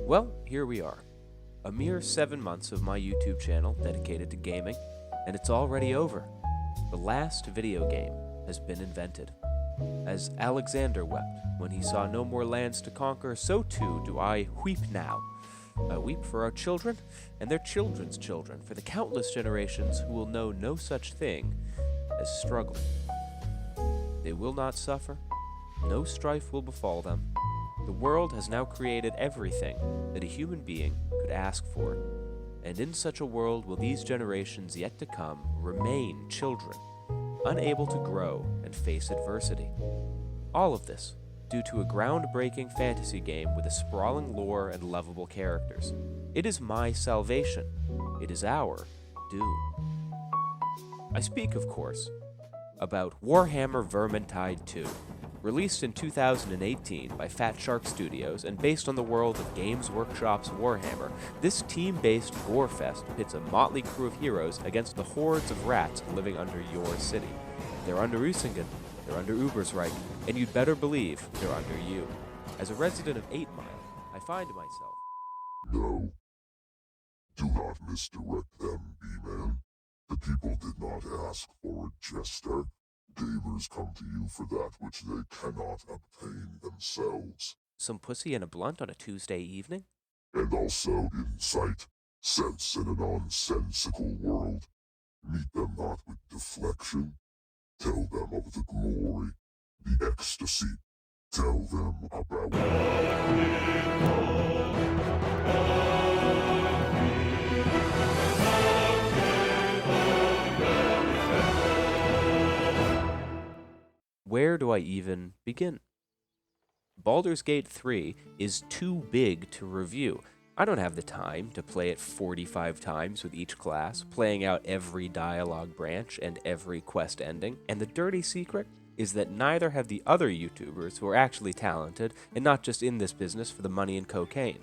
Well, here we are. A mere 7 months of my YouTube channel dedicated to gaming, and it's already over. The last video game has been invented. As Alexander wept when he saw no more lands to conquer, so too do I weep now. I weep for our children and their children's children, for the countless generations who will know no such thing as struggle. They will not suffer, no strife will befall them. The world has now created everything that a human being could ask for, and in such a world will these generations yet to come remain children, unable to grow and face adversity. All of this due to a groundbreaking fantasy game with a sprawling lore and lovable characters. It is my salvation. It is our doom. I speak, of course, about Warhammer Vermintide 2. Released in 2018 by Fat Shark Studios and based on the world of Games Workshop's Warhammer, this team-based gorefest pits a motley crew of heroes against the hordes of rats living under your city. They're under Usingen, they're under Ubersreich, and you'd better believe they're under you. As a resident of 8 Mile, I find myself... No. Do not misdirect them, B-Man. The people did not ask for a jester. Gamers come to you for that which they cannot obtain themselves. Some pussy and a blunt on a Tuesday evening? And also insight, sense in a nonsensical world. Meet them not with deflection. Tell them of the glory, the ecstasy. Tell them about... Where do I even begin? Baldur's Gate 3 is too big to review. I don't have the time to play it 45 times with each class, playing out every dialogue branch and every quest ending, and the dirty secret is that neither have the other YouTubers who are actually talented and not just in this business for the money and cocaine.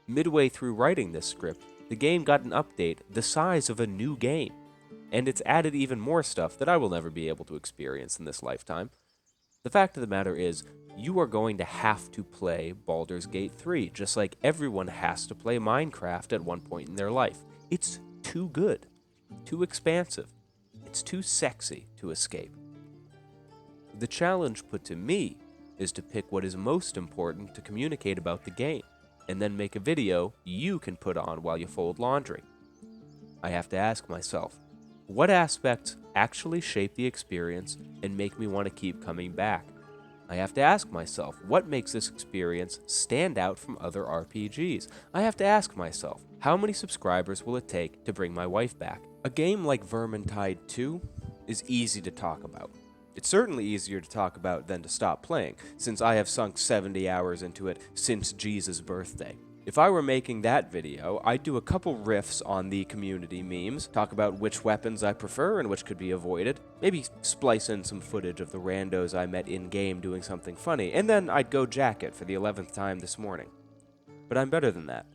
Midway through writing this script, the game got an update the size of a new game, and it's added even more stuff that I will never be able to experience in this lifetime. The fact of the matter is, you are going to have to play Baldur's Gate 3, just like everyone has to play Minecraft at one point in their life. It's too good, too expansive, it's too sexy to escape. The challenge put to me is to pick what is most important to communicate about the game, and then make a video you can put on while you fold laundry. I have to ask myself, what aspects actually shape the experience and make me want to keep coming back? I have to ask myself, what makes this experience stand out from other RPGs? I have to ask myself, how many subscribers will it take to bring my wife back? A game like Vermintide 2 is easy to talk about. It's certainly easier to talk about than to stop playing, since I have sunk 70 hours into it since Jesus' birthday. If I were making that video, I'd do a couple riffs on the community memes, talk about which weapons I prefer and which could be avoided, maybe splice in some footage of the randos I met in-game doing something funny, and then I'd go jack it for the 11th time this morning. But I'm better than that.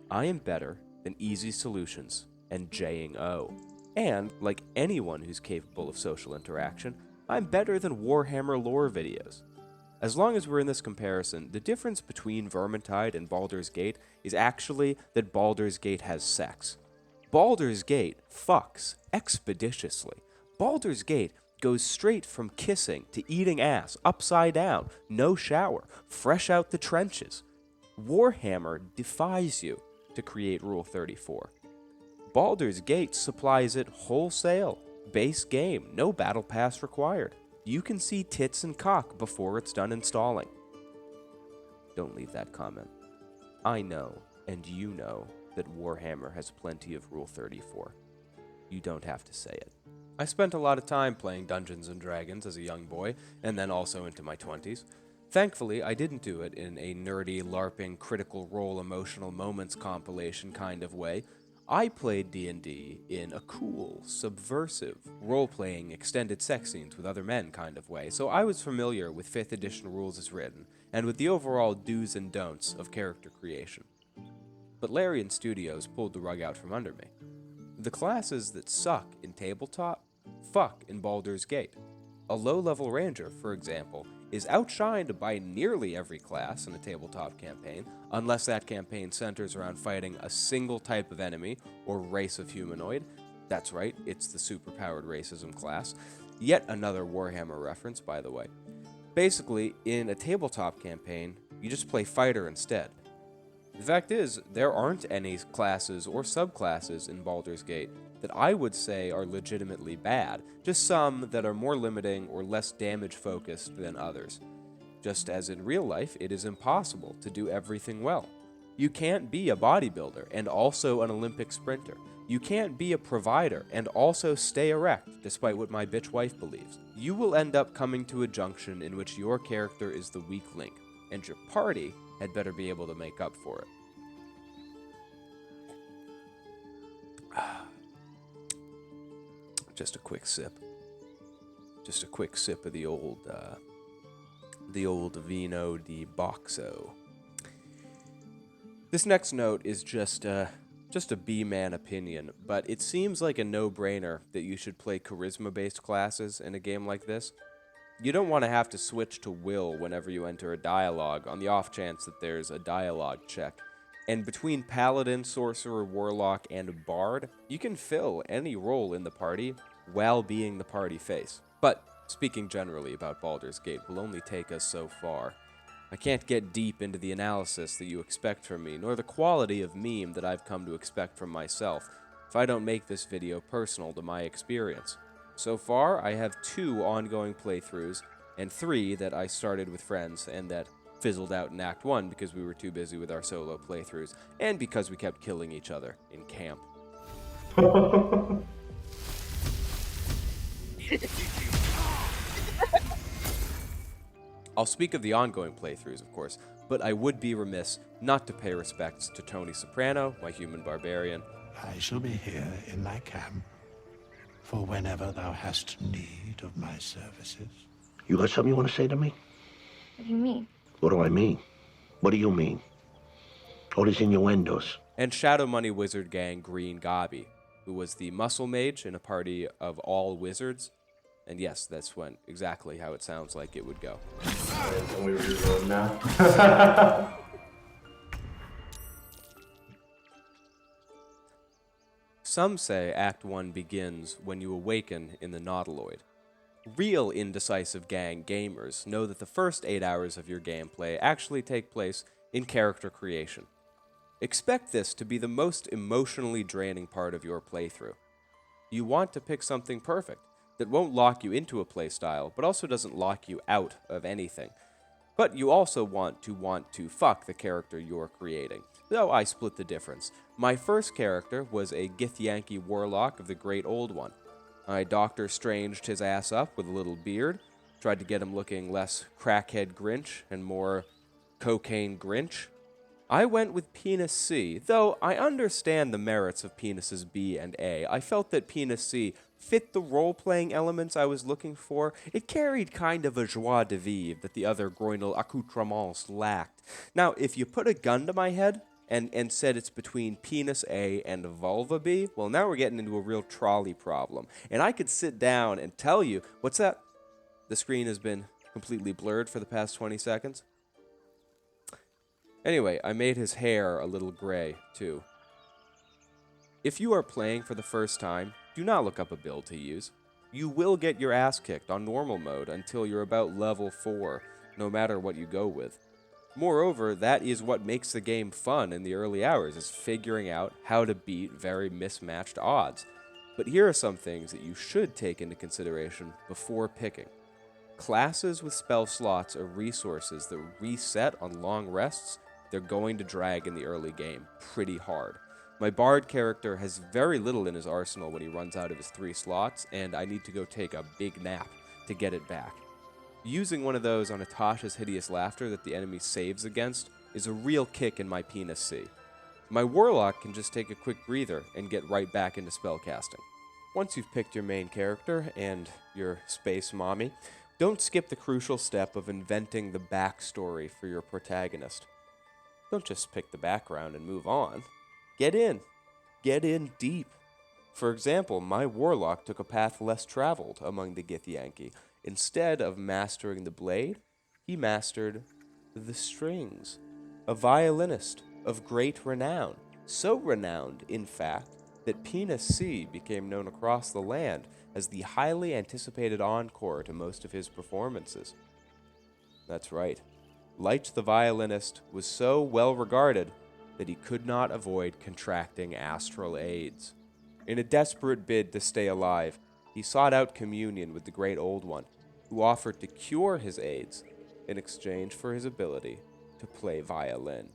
I am better than easy solutions and J-ing O. And, like anyone who's capable of social interaction, I'm better than Warhammer lore videos. As long as we're in this comparison, the difference between Vermintide and Baldur's Gate is actually that Baldur's Gate has sex. Baldur's Gate fucks expeditiously. Baldur's Gate goes straight from kissing to eating ass, upside down, no shower, fresh out the trenches. Warhammer defies you to create Rule 34. Baldur's Gate supplies it wholesale, base game, no battle pass required. You can see tits and cock before it's done installing. Don't leave that comment. I know, and you know, that Warhammer has plenty of Rule 34. You don't have to say it. I spent a lot of time playing Dungeons & Dragons as a young boy, and then also into my 20s. Thankfully, I didn't do it in a nerdy, LARPing, critical role emotional moments compilation kind of way. I played D&D in a cool, subversive, role-playing, extended sex scenes with other men kind of way, so I was familiar with 5th edition rules as written, and with the overall do's and don'ts of character creation. But Larian Studios pulled the rug out from under me. The classes that suck in tabletop, fuck in Baldur's Gate. A low-level ranger, for example, is outshined by nearly every class in a tabletop campaign, unless that campaign centers around fighting a single type of enemy or race of humanoid. That's right, it's the superpowered racism class. Yet another Warhammer reference, by the way. Basically, in a tabletop campaign, you just play fighter instead. The fact is, there aren't any classes or subclasses in Baldur's Gate that I would say are legitimately bad, just some that are more limiting or less damage focused than others. Just as in real life, it is impossible to do everything well. You can't be a bodybuilder and also an Olympic sprinter. You can't be a provider and also stay erect, despite what my bitch wife believes. You will end up coming to a junction in which your character is the weak link, and your party had better be able to make up for it. Just a quick sip. Just a quick sip of the old Vino di Boxo. This next note is just a B-man opinion, but it seems like a no-brainer that you should play charisma-based classes in a game like this. You don't want to have to switch to will whenever you enter a dialogue on the off chance that there's a dialogue check. And between Paladin, Sorcerer, Warlock, and Bard, you can fill any role in the party while being the party face. But speaking generally about Baldur's Gate will only take us so far. I can't get deep into the analysis that you expect from me, nor the quality of meme that I've come to expect from myself, if I don't make this video personal to my experience. So far, I have 2 ongoing playthroughs, and 3 that I started with friends and that fizzled out in Act 1 because we were too busy with our solo playthroughs, and because we kept killing each other in camp. I'll speak of the ongoing playthroughs, of course, but I would be remiss not to pay respects to Tony Soprano, my human barbarian. I shall be here in my camp for whenever thou hast need of my services. You got something you want to say to me? What do you mean? What do I mean? What do you mean? All these innuendos. And Shadow Money Wizard Gang Green Gabi, who was the muscle mage in a party of all wizards. And yes, that's went exactly how it sounds like it would go. Can we reload now? Some say Act 1 begins when you awaken in the Nautiloid. Real Indecisive Gang gamers know that the first 8 hours of your gameplay actually take place in character creation. Expect this to be the most emotionally draining part of your playthrough. You want to pick something perfect that won't lock you into a playstyle, but also doesn't lock you out of anything. But you also want to fuck the character you're creating. Though I split the difference. My first character was a Githyanki warlock of the Great Old One. I Doctor Stranged his ass up with a little beard, tried to get him looking less crackhead Grinch and more cocaine Grinch. I went with Penis C, though I understand the merits of Penises B and A. I felt that Penis C fit the role-playing elements I was looking for. It carried kind of a joie de vivre that the other groinal accoutrements lacked. Now, if you put a gun to my head and said it's between Penis A and Vulva B, well, now we're getting into a real trolley problem. And I could sit down and tell you, what's that? The screen has been completely blurred for the past 20 seconds. Anyway, I made his hair a little gray, too. If you are playing for the first time, do not look up a build to use. You will get your ass kicked on normal mode until you're about level 4, no matter what you go with. Moreover, that is what makes the game fun in the early hours, is figuring out how to beat very mismatched odds. But here are some things that you should take into consideration before picking. Classes with spell slots or resources that reset on long rests, they're going to drag in the early game pretty hard. My Bard character has very little in his arsenal when he runs out of his 3 slots, and I need to go take a big nap to get it back. Using one of those on Atasha's Hideous Laughter that the enemy saves against is a real kick in my Penis C. My Warlock can just take a quick breather and get right back into spellcasting. Once you've picked your main character and your space mommy, don't skip the crucial step of inventing the backstory for your protagonist. Don't just pick the background and move on. Get in. Get in deep. For example, my Warlock took a path less traveled among the Githyanki. Instead of mastering the blade, he mastered the strings, a violinist of great renown, so renowned, in fact, that Penis C became known across the land as the highly anticipated encore to most of his performances. That's right. Light the violinist was so well regarded that he could not avoid contracting astral AIDS. In a desperate bid to stay alive, he sought out communion with the Great Old One, who offered to cure his AIDS in exchange for his ability to play violin.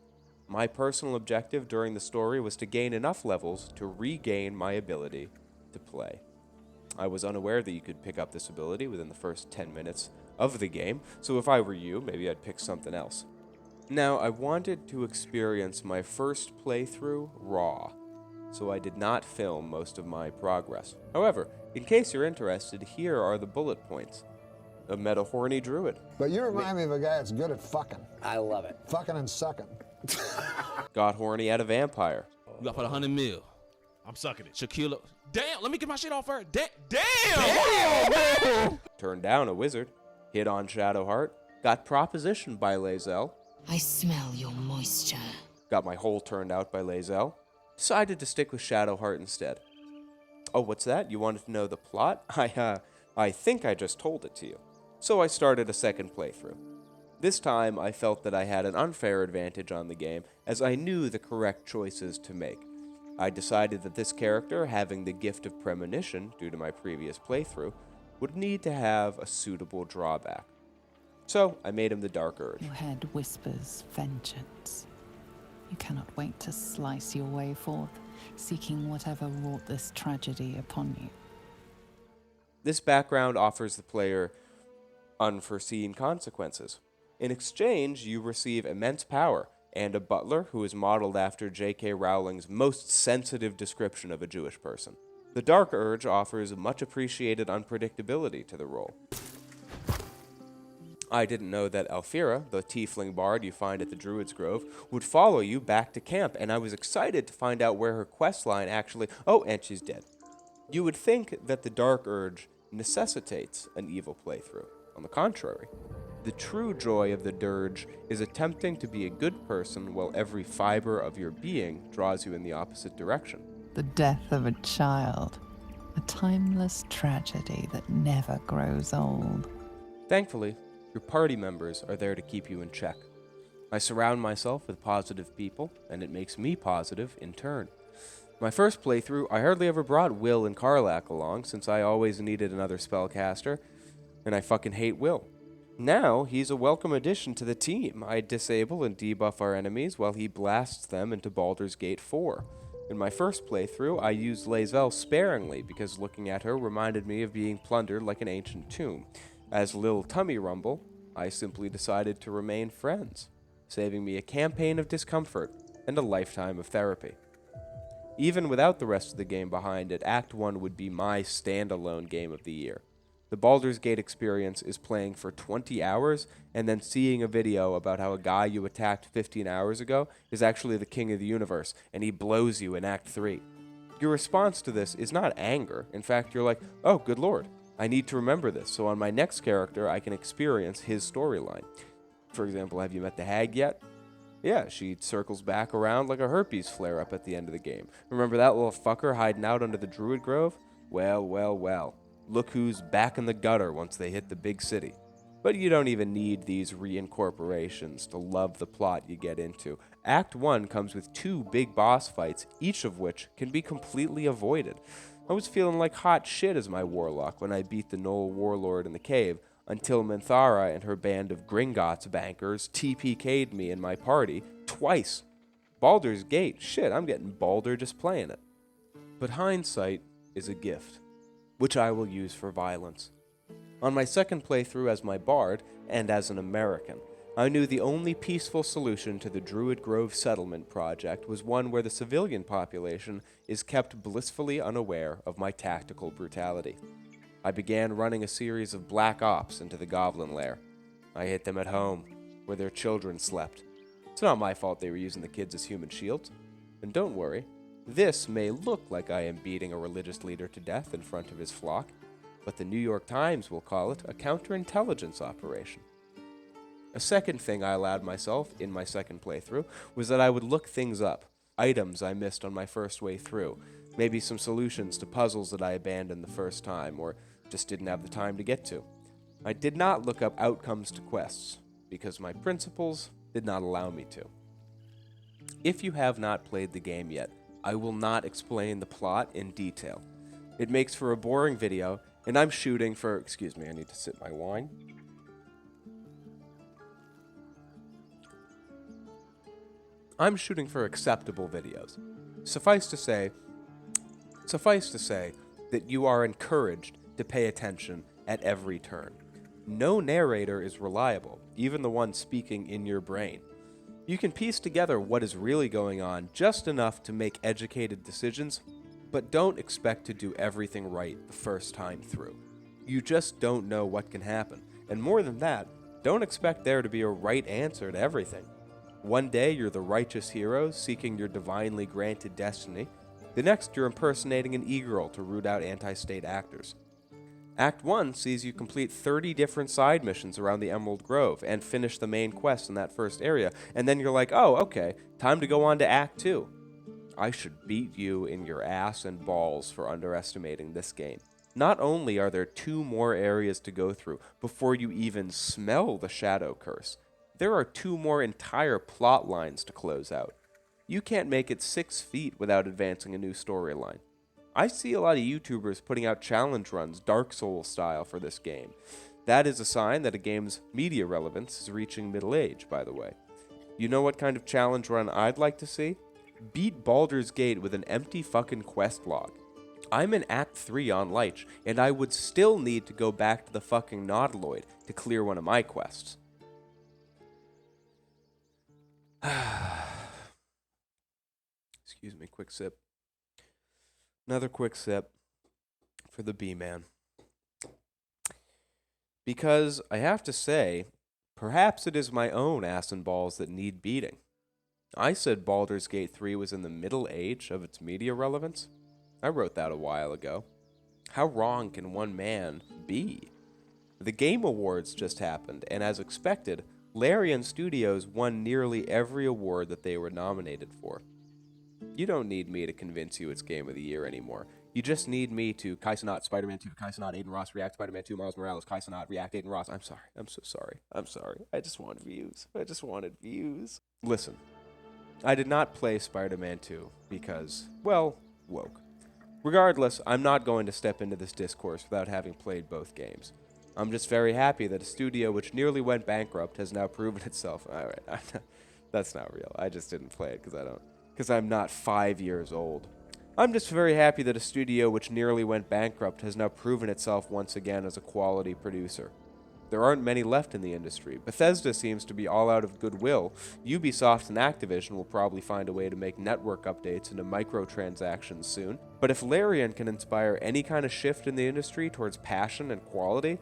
My personal objective during the story was to gain enough levels to regain my ability to play. I was unaware that you could pick up this ability within the first 10 minutes of the game, so if I were you, maybe I'd pick something else. Now, I wanted to experience my first playthrough raw, so I did not film most of my progress. However, in case you're interested, here are the bullet points. I met a horny druid. But you remind me of a guy that's good at fucking. I love it. Fucking and sucking. Got horny at a vampire. You got for 100 mil. I'm sucking it. Shaquille. Damn, let me get my shit off her. Damn! Turned down a wizard. Hit on Shadowheart. Got propositioned by Lae'zel. I smell your moisture. Got my hole turned out by Lae'zel. Decided to stick with Shadowheart instead. Oh, what's that? You wanted to know the plot? I think I just told it to you. So I started a second playthrough. This time, I felt that I had an unfair advantage on the game, as I knew the correct choices to make. I decided that this character, having the gift of premonition due to my previous playthrough, would need to have a suitable drawback. So, I made him the Dark Urge. Your head whispers vengeance. You cannot wait to slice your way forth, seeking whatever wrought this tragedy upon you. This background offers the player unforeseen consequences. In exchange, you receive immense power, and a butler who is modeled after J.K. Rowling's most sensitive description of a Jewish person. The Dark Urge offers much appreciated unpredictability to the role. I didn't know that Alfira, the tiefling bard you find at the Druid's Grove, would follow you back to camp, and I was excited to find out where her questline actually... Oh, and she's dead. You would think that the Dark Urge necessitates an evil playthrough. On the contrary, the true joy of the dirge is attempting to be a good person while every fiber of your being draws you in the opposite direction. The death of a child, a timeless tragedy that never grows old. Thankfully, your party members are there to keep you in check. I surround myself with positive people, and it makes me positive in turn. My first playthrough, I hardly ever brought Will and Karlak along, since I always needed another spellcaster, and I fucking hate Will. Now, he's a welcome addition to the team. I disable and debuff our enemies while he blasts them into Baldur's Gate 4. In my first playthrough, I used Lae'zel sparingly because looking at her reminded me of being plundered like an ancient tomb. As Lil Tummy Rumble, I simply decided to remain friends, saving me a campaign of discomfort and a lifetime of therapy. Even without the rest of the game behind it, Act 1 would be my standalone game of the year. The Baldur's Gate experience is playing for 20 hours and then seeing a video about how a guy you attacked 15 hours ago is actually the king of the universe and he blows you in Act 3. Your response to this is not anger. In fact, you're like, oh, good lord, I need to remember this so on my next character I can experience his storyline. For example, have you met the hag yet? Yeah, she circles back around like a herpes flare-up at the end of the game. Remember that little fucker hiding out under the Druid Grove? Well, well, well. Look who's back in the gutter once they hit the big city. But you don't even need these reincorporations to love the plot you get into. Act 1 comes with 2 big boss fights, each of which can be completely avoided. I was feeling like hot shit as my warlock when I beat the Knoll Warlord in the cave, until Minthara and her band of Gringotts bankers TPK'd me and my party twice. Baldur's Gate, shit, I'm getting Baldur just playing it. But hindsight is a gift, which I will use for violence. On my second playthrough as my bard, and as an American, I knew the only peaceful solution to the Druid Grove settlement project was one where the civilian population is kept blissfully unaware of my tactical brutality. I began running a series of black ops into the goblin lair. I hit them at home, where their children slept. It's not my fault they were using the kids as human shields. And don't worry, this may look like I am beating a religious leader to death in front of his flock, but the New York Times will call it a counterintelligence operation. A second thing I allowed myself in my second playthrough was that I would look things up, items I missed on my first way through, maybe some solutions to puzzles that I abandoned the first time or just didn't have the time to get to. I did not look up outcomes to quests, because my principles did not allow me to. If you have not played the game yet, I will not explain the plot in detail. It makes for a boring video, and I'm shooting for... Excuse me, I need to sip my wine. I'm shooting for acceptable videos. Suffice to say that you are encouraged to pay attention at every turn. No narrator is reliable, even the one speaking in your brain. You can piece together what is really going on just enough to make educated decisions, but don't expect to do everything right the first time through. You just don't know what can happen, and more than that, don't expect there to be a right answer to everything. One day you're the righteous hero seeking your divinely granted destiny, the next you're impersonating an e-girl to root out anti-state actors. Act 1 sees you complete 30 different side missions around the Emerald Grove and finish the main quest in that first area, and then you're like, oh, okay, time to go on to Act 2. I should beat you in your ass and balls for underestimating this game. Not only are there 2 more areas to go through before you even smell the Shadow Curse, there are 2 more entire plot lines to close out. You can't make it 6 feet without advancing a new storyline. I see a lot of YouTubers putting out challenge runs, Dark Souls style, for this game. That is a sign that a game's media relevance is reaching middle age, by the way. You know what kind of challenge run I'd like to see? Beat Baldur's Gate with an empty fucking quest log. I'm in Act 3 on Lich, and I would still need to go back to the fucking Nautiloid to clear one of my quests. Excuse me, quick sip. Another quick sip for the B-Man. Because I have to say, perhaps it is my own ass and balls that need beating. I said Baldur's Gate 3 was in the middle age of its media relevance. I wrote that a while ago. How wrong can one man be? The Game Awards just happened, and as expected, Larian Studios won nearly every award that they were nominated for. You don't need me to convince you it's Game of the Year anymore. You just need me to Kaisenot Spider-Man 2, Kaisenot Aiden Ross, React Spider-Man 2, Miles Morales, Kaisenot React Aiden Ross. I'm sorry. I'm so sorry. I'm sorry. I just wanted views. Listen, I did not play Spider-Man 2 because, well, woke. Regardless, I'm not going to step into this discourse without having played both games. I'm just very happy that a studio which nearly went bankrupt has now proven itself. Alright, that's not real. I just didn't play it because I'm not 5 years old. I'm just very happy that a studio which nearly went bankrupt has now proven itself once again as a quality producer. There aren't many left in the industry. Bethesda seems to be all out of goodwill. Ubisoft and Activision will probably find a way to make network updates into microtransactions soon. But if Larian can inspire any kind of shift in the industry towards passion and quality,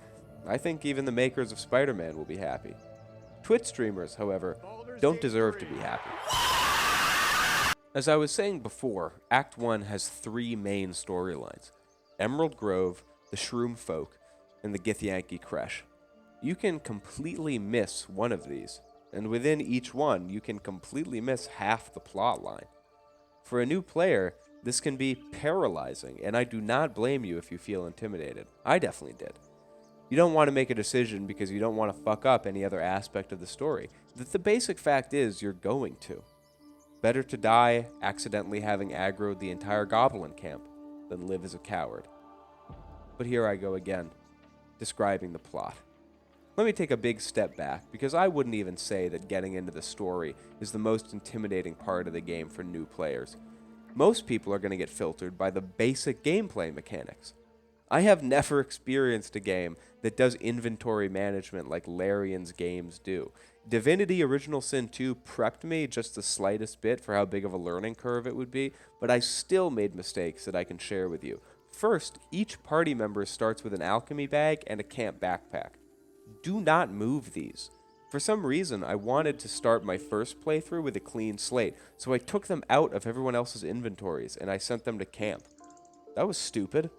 I think even the makers of Spider-Man will be happy. Twitch streamers, however, don't deserve to be happy. As I was saying before, Act 1 has 3 main storylines: Emerald Grove, the Shroom Folk, and the Githyanki Kresh. You can completely miss one of these, and within each one, you can completely miss half the plot line. For a new player, this can be paralyzing, and I do not blame you if you feel intimidated. I definitely did. You don't want to make a decision because you don't want to fuck up any other aspect of the story. The basic fact is you're going to. Better to die accidentally having aggroed the entire goblin camp than live as a coward. But here I go again, describing the plot. Let me take a big step back, because I wouldn't even say that getting into the story is the most intimidating part of the game for new players. Most people are going to get filtered by the basic gameplay mechanics. I have never experienced a game that does inventory management like Larian's games do. Divinity Original Sin 2 prepped me just the slightest bit for how big of a learning curve it would be, but I still made mistakes that I can share with you. First, each party member starts with an alchemy bag and a camp backpack. Do not move these. For some reason, I wanted to start my first playthrough with a clean slate, so I took them out of everyone else's inventories and I sent them to camp. That was stupid.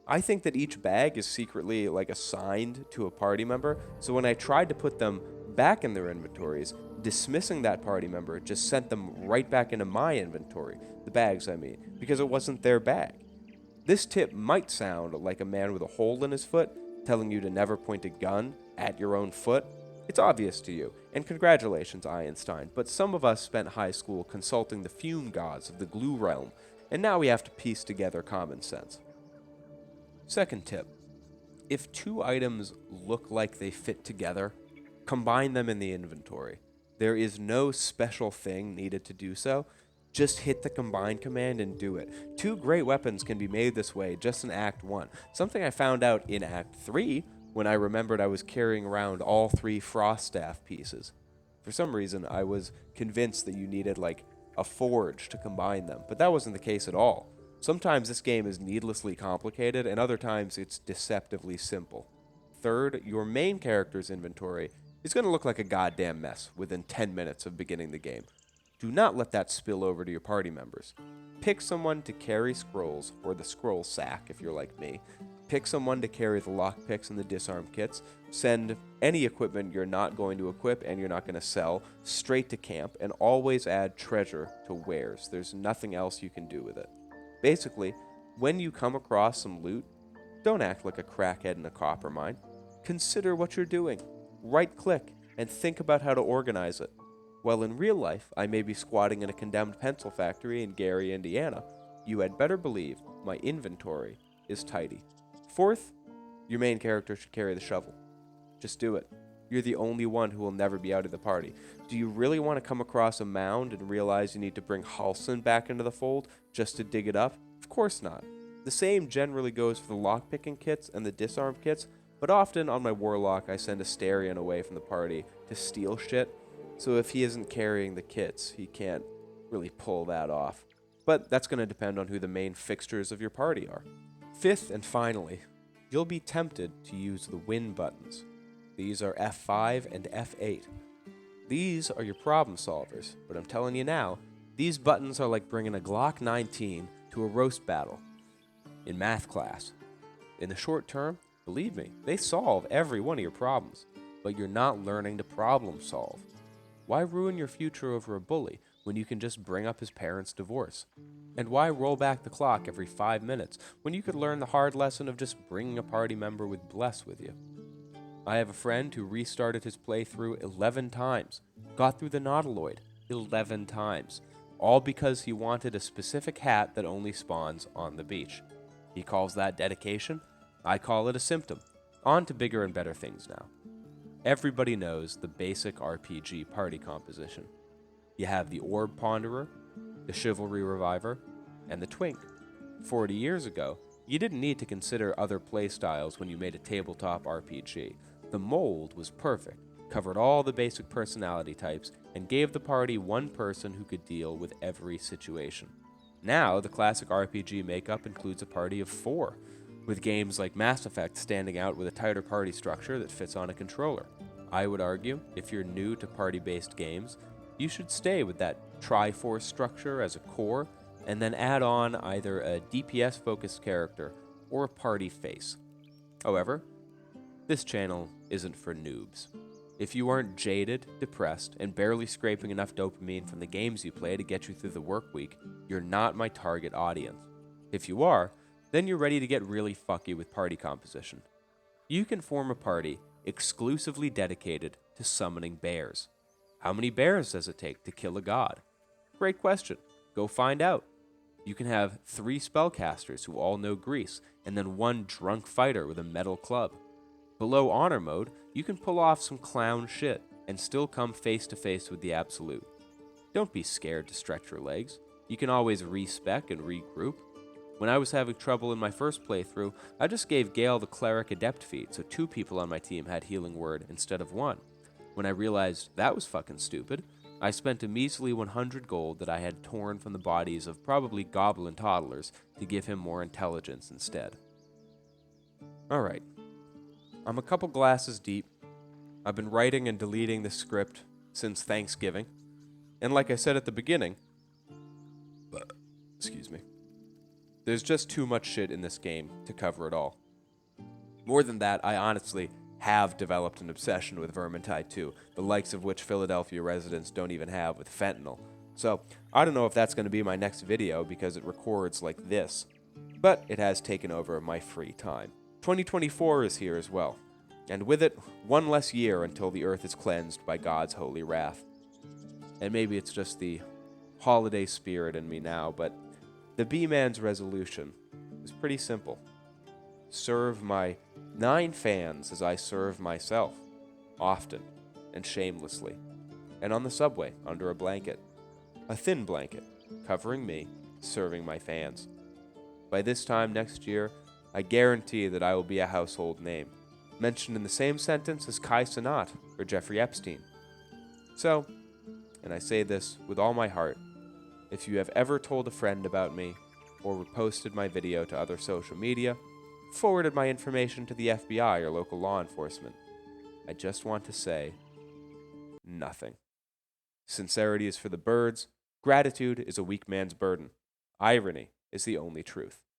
I think that each bag is secretly assigned to a party member, so when I tried to put them back in their inventories, dismissing that party member just sent them right back into my inventory, the bags I mean, because it wasn't their bag. This tip might sound like a man with a hole in his foot telling you to never point a gun at your own foot. It's obvious to you, and congratulations, Einstein, but some of us spent high school consulting the fume gods of the glue realm, and now we have to piece together common sense. Second tip. If two items look like they fit together, combine them in the inventory. There is no special thing needed to do so. Just hit the combine command and do it. Two great weapons can be made this way just in Act 1. Something I found out in Act 3 when I remembered I was carrying around all 3 frost staff pieces. For some reason, I was convinced that you needed like a forge to combine them, but that wasn't the case at all. Sometimes this game is needlessly complicated, and other times it's deceptively simple. Third, your main character's inventory is going to look like a goddamn mess within 10 minutes of beginning the game. Do not let that spill over to your party members. Pick someone to carry scrolls, or the scroll sack if you're like me. Pick someone to carry the lockpicks and the disarm kits. Send any equipment you're not going to equip and you're not going to sell straight to camp, and always add treasure to wares. There's nothing else you can do with it. Basically, when you come across some loot, don't act like a crackhead in a copper mine. Consider what you're doing. Right-click and think about how to organize it. While in real life, I may be squatting in a condemned pencil factory in Gary, Indiana, you had better believe my inventory is tidy. Fourth, your main character should carry the shovel. Just do it. You're the only one who will never be out of the party. Do you really want to come across a mound and realize you need to bring Halsin back into the fold just to dig it up? Of course not. The same generally goes for the lockpicking kits and the disarm kits, but often on my warlock I send Asterion away from the party to steal shit, so if he isn't carrying the kits, he can't really pull that off. But that's going to depend on who the main fixtures of your party are. Fifth and finally, you'll be tempted to use the win buttons. These are F5 and F8. These are your problem solvers, but I'm telling you now, these buttons are like bringing a Glock 19 to a roast battle in math class. In the short term, believe me, they solve every one of your problems, but you're not learning to problem solve. Why ruin your future over a bully when you can just bring up his parents' divorce? And why roll back the clock every 5 minutes when you could learn the hard lesson of just bringing a party member with Bless with you? I have a friend who restarted his playthrough 11 times, got through the Nautiloid 11 times, all because he wanted a specific hat that only spawns on the beach. He calls that dedication. I call it a symptom. On to bigger and better things now. Everybody knows the basic RPG party composition. You have the Orb Ponderer, the Chivalry Reviver, and the Twink. 40 years ago, you didn't need to consider other playstyles when you made a tabletop RPG. The mold was perfect, covered all the basic personality types, and gave the party one person who could deal with every situation. Now, the classic RPG makeup includes a party of 4, with games like Mass Effect standing out with a tighter party structure that fits on a controller. I would argue, if you're new to party-based games, you should stay with that Triforce structure as a core, and then add on either a DPS-focused character or a party face. However, this channel isn't for noobs. If you aren't jaded, depressed, and barely scraping enough dopamine from the games you play to get you through the work week, you're not my target audience. If you are, then you're ready to get really fucky with party composition. You can form a party exclusively dedicated to summoning bears. How many bears does it take to kill a god? Great question. Go find out. You can have 3 spellcasters who all know Grease, and then 1 drunk fighter with a metal club. Below honor mode, you can pull off some clown shit and still come face to face with the absolute. Don't be scared to stretch your legs. You can always respec and regroup. When I was having trouble in my first playthrough, I just gave Gale the Cleric Adept feat so 2 people on my team had Healing Word instead of 1. When I realized that was fucking stupid, I spent a measly 100 gold that I had torn from the bodies of probably goblin toddlers to give him more intelligence instead. Alright, I'm a couple glasses deep. I've been writing and deleting the script since Thanksgiving, and like I said at the beginning, excuse me, there's just too much shit in this game to cover it all. More than that, I honestly have developed an obsession with Vermintide 2, the likes of which Philadelphia residents don't even have with fentanyl. So, I don't know if that's going to be my next video because it records like this, but it has taken over my free time. 2024 is here as well, and with it, one less year until the earth is cleansed by God's holy wrath. And maybe it's just the holiday spirit in me now, but the B-Man's resolution is pretty simple. Serve my 9 fans as I serve myself, often and shamelessly, and on the subway under a blanket. A thin blanket, covering me, serving my fans. By this time next year, I guarantee that I will be a household name, mentioned in the same sentence as Kai Cenat or Jeffrey Epstein. So, and I say this with all my heart, if you have ever told a friend about me, or reposted my video to other social media, forwarded my information to the FBI or local law enforcement, I just want to say nothing. Sincerity is for the birds. Gratitude is a weak man's burden. Irony is the only truth.